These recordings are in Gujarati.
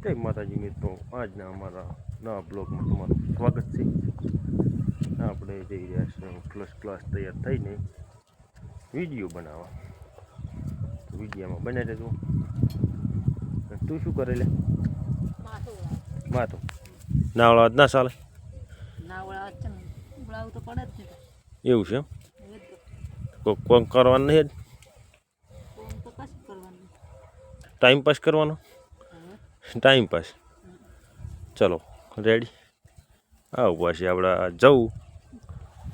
જય માતાજી મિત્રો, આજના અમારા નવા બ્લોગમાં તમારું સ્વાગત છે. આપણે જઈ રહ્યા છીએ ફર્સ્ટ ક્લાસ તૈયાર થઈને વિડીયો બનાવવા. વિડીયોમાં બને રહેજો. તું શું કરે લે? માથું નાવળા જ ના ચાલે? એવું છે એમ? કોમ કરવાનું નહીં? ટાઈમ પાસ કરવાનો? Time pass. ચલો રેડી. આવું પાછી આપણે જવું.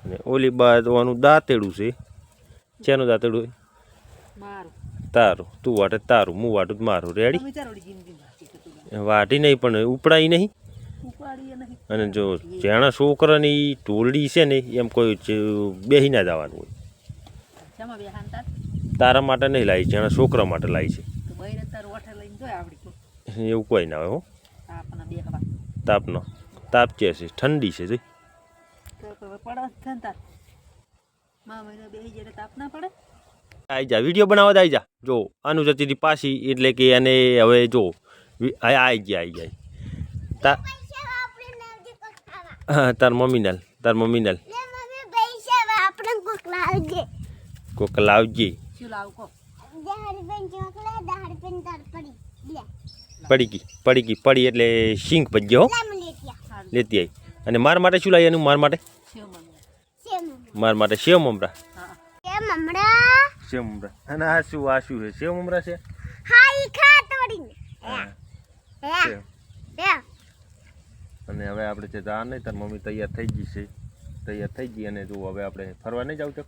અને ઓલી બાજુનું દાંતેડું છે. શેનું દાંતેડું હોય? તારું. તું વાટે તારું, હું વાટું મારું. રેડી? વાટી નહીં પણ ઉપડાઈ નહીં. અને જો જેણા છોકરાની ટોલડી છે ને એમ કોઈ બેસી ના જવાનું હોય. તારા માટે નહીં લાવી, જેણા છોકરા માટે લાવી છે. એવું કોઈ ના હોય. હો તાપનો તાપ છે, ઠંડી છે. જોઈ આવી જા, વિડીયો બનાવવા આવી જા. જો આનું જતી હતી પાછી, એટલે કે એને હવે જો આવી ગયા. હા, તાર મમ્મી નાલ કોક લાવજે. પડી એટલે સિંગ પજ્યો લેતી આવી. અને માર માટે શું લાવી? એનું માર માટે સેવ મમરા. અને આ શું છે? સેવ મમરા છે. અને હવે આપણે છે જા નહીં, તાર મમ્મી તૈયાર થઈ ગઈ અને જો હવે આપણે ફરવા નહીં જાવ તો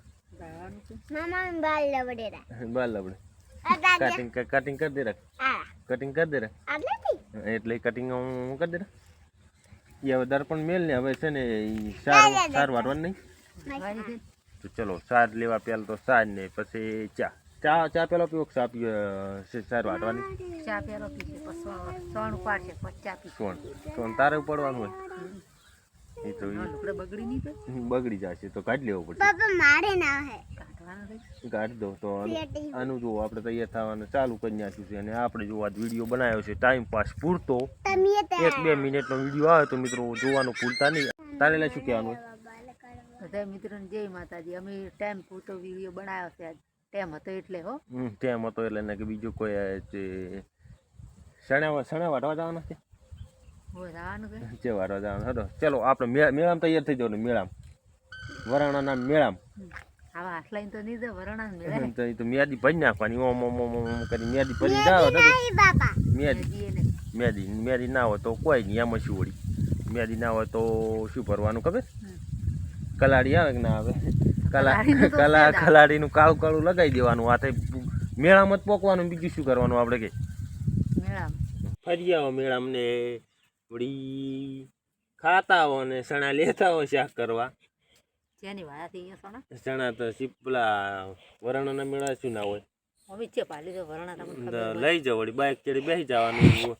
બાલ લબડે કટિંગ કરી દે એટલે કટિંગ હું કરી દે. એ હવે દર્પણ મેલ ને હવે છે ને સાર વાટવાનું નહીં. તો ચલો સાર લેવા પેલા તો સાર ને પછી ચા પેલો પીવો, ચા પીવે સાર વાટવાની. સોન તારે પડવાનું હોય એ તો બગડી જશે તો કાઢી લેવો પડશે. કાઢી દો તો આનું જો આપણે તૈયાર થવાનું ચાલુ કરી નાખ્યું છે. અને આપણે જો આ વિડીયો બનાવ્યો છે ટાઈમ પાસ પૂરતો, 1-2 મિનિટનો વિડીયો આવે તો મિત્રો જોવાનું ભૂલતા નહીં. તારે શું કહેવાનું હોય? બધા મિત્રોને જય માતાજી. અમે ટાઈમ પૂરતો વિડીયો બનાવ્યો છે. ટાઈમ હતો એટલે ટાઈમ હતો એટલે ને કે બીજું કોઈ સણા વાટવા જવાના છે. જે વાટવા જવાનું હતો. ચલો આપણે મેળામાં તૈયાર થઈ જવાનું. મેળામાં વરાણાના મેળામાં તો મેદી ભરી નાખવાની. ઓમ કરી મેદી ભરી જાવ. મેદી ના હોય તો કોઈ નહીં. એમાં શું વળી મેદી ના હોય તો શું ભરવાનું ખબર? કલાડી આવે કે ના આવે? કલાડીનું કાળું લગાવી દેવાનું. આ મેળામાં જ પોકવાનું. બીજું શું કરવાનું આપણે? કે ફરી આવો મેળામાં ને વળી ખાતા હો ને સણા લેતા હો શાક કરવા. ચણા તો પેલા વરણાના મેળા શું ના હોય? લઈ જાવ વળી બાઇક ચડી બેસી જવાનું.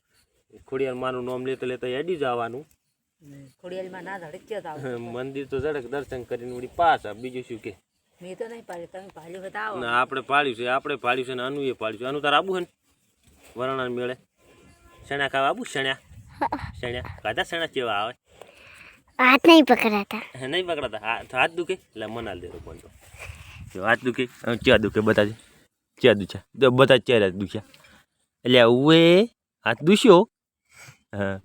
ખોડિયાર માનું નામ લેતા હેડી જવાનું. મંદિર તો ઝડક દર્શન કરીને વળી પાછા. બીજું શું કે? આપણે પાડ્યું છે ને આનું એ પાડ્યું છે. આનું તાર આબુ છે ને વરણાના મેળે સણા ખાવા આબુ. સણ્યા કાધા સણા કેવા આવે? હાથ નહીં પકડાતા. હાથ દુખે એટલે મનાલ દેરો પણ તો હાથ દુખે. ચા દુખે બતાજે. ચા દુખ્યા બધા ચહેરા દુખ્યા એટલે ઉવે હાથ દુખ્યો. હા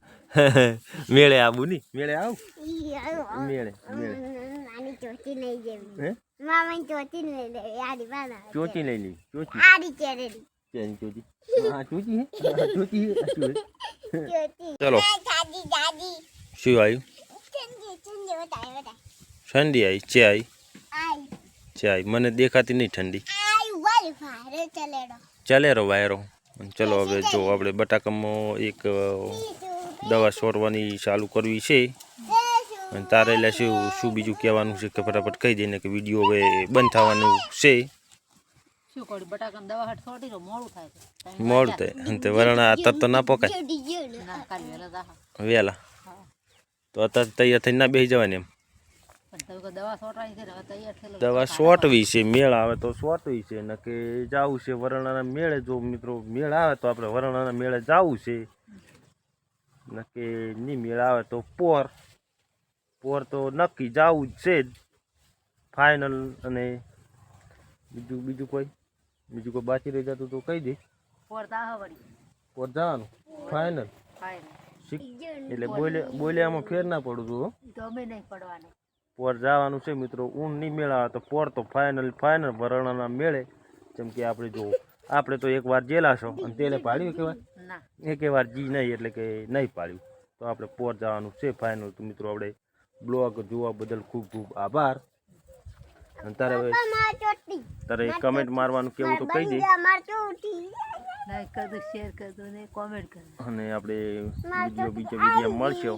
મેળે આવું નહીં. મેળે આવું મેળે ચોચી લઈ લી. ચલો શું આવ્યું? ઠંડી આવી. ચાય મને દેખાતી નહીં ઠંડી. ચાલેરો વાયરો. ચલો હવે જો આપણે બટાકામાં એક દવા છોડવાની ચાલુ કરવી છે. અને તારે એટલે શું બીજું કહેવાનું છે કે ફટાફટ કહી દઈને કે વિડીયો હવે બંધ થવાનું છે. મોડું થાય અને વરણા અત્યારે તો ના પકાય વહેલા. તો અત્યારે તૈયાર થઈને ના બેસી જવાની. એમ દવા સોટવી છે. મેળ આવે તો સોટવી છે ને કે જવું છે વરણાના મેળે. જો મિત્રો મેળ આવે તો આપણે વરણાના મેળે જવું છે. નક્કી નહીં મેળ આવે તો પોર તો નક્કી જવું જ છે જ ફાઇનલ. અને બીજું કોઈ બાકી રહી જતું તો કહી દે. પોર દાહ વળી પોર જવાનું ફાઇનલ. એટલે બોલ્યામાં ફેર ના પડું છું. તો અમે નહીં પડવાનું. પોર જવાનું છે મિત્રો. ઊન નહીં મેળાવે તો પોર તો ફાઇનલ વરણાના મેળે. જેમ કે આપણે તો એક વાર જેલા છો અને તેલે પાડ્યું કેવાય ના એક વાર જી નહીં એટલે કે નહીં પાડ્યું તો આપણે પોર જવાનું છે ફાઇનલ. તો મિત્રો આપણે બ્લોગ જોવા બદલ ખૂબ ખૂબ આભાર. અને તારે કમેન્ટ મારવાનું કેવું તો કહી દે. લાઈક કરજો, શેર કરજો ને કોમેન્ટ કરજો. અને આપણે બીજો વિડીયો મળશે.